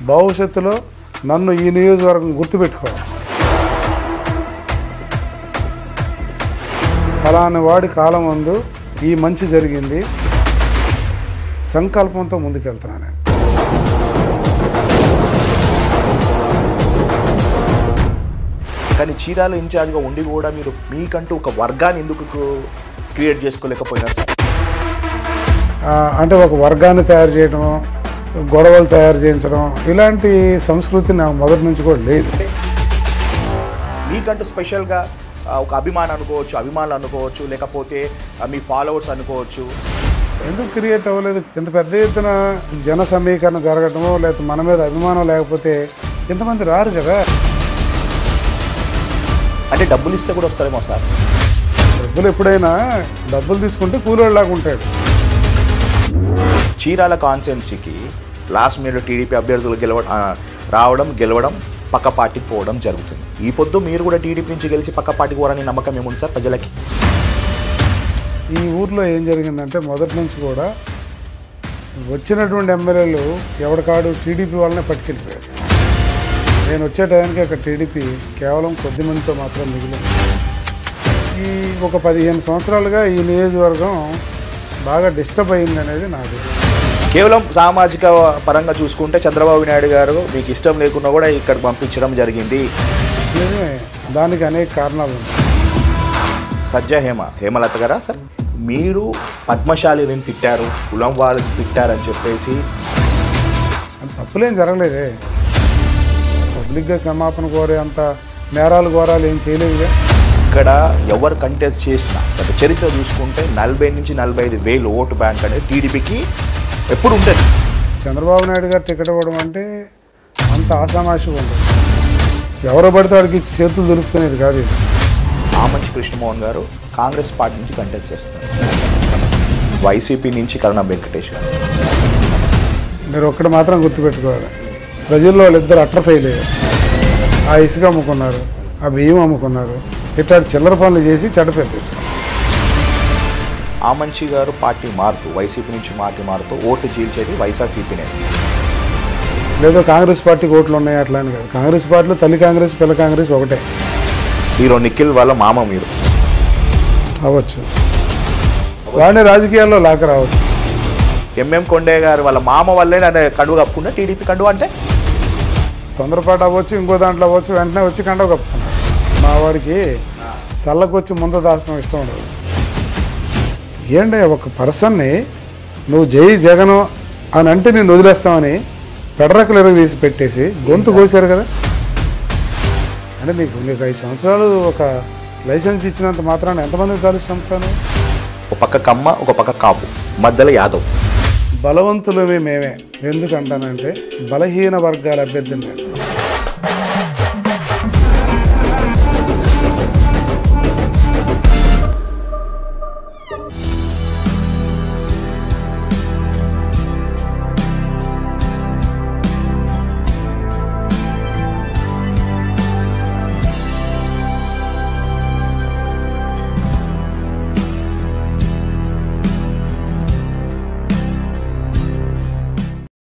భవిష్యత్తులో నన్ను ఈ నియోజకవర్గం గుర్తుపెట్టుకోవాలి. ఫలాని వాడి కాలం ముందు ఈ మంచి జరిగింది సంకల్పంతో ముందుకెళ్తున్నాను నేను. కానీ చీరాల ఇన్ఛార్జ్గా ఉండి కూడా మీరు మీకంటూ ఒక వర్గాన్ని ఎందుకు క్రియేట్ చేసుకోలేకపోయినారు సార్? అంటే ఒక వర్గాన్ని తయారు చేయడం, గొడవలు తయారు చేయించడం, ఇలాంటి సంస్కృతి నాకు మొదటి నుంచి కూడా లేదు. మీకంటూ స్పెషల్గా ఒక అభిమానులు అనుకోవచ్చు, లేకపోతే మీ ఫాలోవర్స్ అనుకోవచ్చు. ఎందుకు క్రియేట్ అవ్వలేదు? ఇంత పెద్ద ఎత్తున జన సమీకరణ జరగటమో లేకపోతే మన మీద అభిమానం లేకపోతే ఇంతమంది రారు కదా. అంటే డబ్బులు ఇస్తే కూడా వస్తారేమో సార్? డబ్బులు ఎప్పుడైనా డబ్బులు తీసుకుంటే కూలోళ్ళలాగా ఉంటాడు. చీరాల కాన్స్టిట్యున్సీకి లాస్ట్ మినిట్ టీడీపీ అభ్యర్థులు గెలవడం పక్క పార్టీకి పోవడం జరుగుతుంది. ఈ పొద్దు మీరు కూడా టీడీపీ నుంచి గెలిచి పక్క పార్టీకి పోరని నమ్మకం ఏముంది సార్ ప్రజలకి? ఈ ఊర్లో ఏం జరిగిందంటే మొదటి నుంచి కూడా వచ్చినటువంటి ఎమ్మెల్యేలు ఎవరికాడు టీడీపీ వాళ్ళనే పట్టుకెళ్ళిపోయారు. నేను వచ్చే టైంకి అక్కడ టీడీపీ కేవలం కొద్ది మందితో మాత్రం మిగిలింది. ఈ ఒక 15 సంవత్సరాలుగా ఈ నియోజకవర్గం బాగా డిస్టర్బ్ అయింది అనేది నాకు. కేవలం సామాజిక పరంగా చూసుకుంటే చంద్రబాబు నాయుడు గారు మీకు ఇష్టం లేకుండా కూడా ఇక్కడ పంపించడం జరిగింది. నిజమే, దానికి అనేక కారణాలు ఉన్నాయి. సజ్జా హేమలత గారా సార్, మీరు పద్మశాలిని తిట్టారు, కులం వాళ్ళని తిట్టారని చెప్పేసి తప్పులేం జరగలేదే. పబ్లిక్గా క్షమాపణ కోరే అంత నేరాలు ఘోరాలు ఏం చేయలేదుగా. ఇక్కడ ఎవరు కంటెస్ట్ చేసినా గత చరిత్ర చూసుకుంటే 40 నుంచి 45 వేలు ఓటు బ్యాంక్ అనేది టీడీపీకి ఎప్పుడు ఉంటుంది. చంద్రబాబు నాయుడు గారు టికెట్ ఇవ్వడం అంటే అంత ఆషామాషిగా ఉండదు. ఎవరో పడితే వాడికి ఇచ్చి చేతులు దొరుకుతునేది కాదు. ఆమంచి కృష్ణమోహన్ గారు కాంగ్రెస్ పార్టీ నుంచి కంటెస్ట్ చేస్తున్నారు, వైసీపీ నుంచి కరుణ వెంకటేష్ గారు. మీరు ఒక్కటి మాత్రం గుర్తుపెట్టుకోవాలి, ప్రజల్లో వాళ్ళిద్దరు అట్టర్ ఫెయిల్ అయ్యారు. ఆ ఇసుక అమ్ముకున్నారు, ఆ బియ్యం అమ్ముకున్నారు, ఇట్లాంటి చిల్లర పనులు చేసి చెడ్డపేరు తెచ్చుకున్నారు. ఆమంచి గారు పార్టీ మారుతూ వైసీపీ నుంచి మారుతూ ఓటు చీల్చేది వైఎస్ఆర్సీపీనే. లేదో కాంగ్రెస్ పార్టీకి ఓట్లు ఉన్నాయి అట్లా అని కాదు. కాంగ్రెస్ పార్టీలో తల్లి కాంగ్రెస్ పిల్ల కాంగ్రెస్ ఒకటే. హీరో నిఖిల్ వాళ్ళ మామ మీరు అవ్వచ్చు, వాడిని రాజకీయాల్లో లాక రావచ్చు. ఎంఎం కొండే గారు వాళ్ళ మామ వల్లే నన్ను కండువ కప్పుకున్నా టీడీపీ కండువ అంటే తొందరపాటు అవ్వచ్చు, ఇంకో దాంట్లో అవ్వచ్చు, వెంటనే వచ్చి కండువ కప్పుకున్నాడు. మా వాడికి చల్లకొచ్చి ముందు దాచడం ఇష్టం ఉండదు. ఏంటి ఒక పర్సన్ని నువ్వు జై జగను అని అంటే నేను వదిలేస్తామని పెడరకలు తీసి పెట్టేసి గొంతు కోసారు కదా. అంటే నీకు 5 సంవత్సరాలు ఒక లైసెన్స్ ఇచ్చినంత మాత్రాన్ని ఎంతమందికి కలిసి చంపుతాను? ఒక పక్క కమ్మ, ఒక పక్క కాపు, మధ్యలో యాదవ్. బలవంతులమే మేమే. ఎందుకంటానంటే బలహీన వర్గాల అభ్యర్థిని నేను.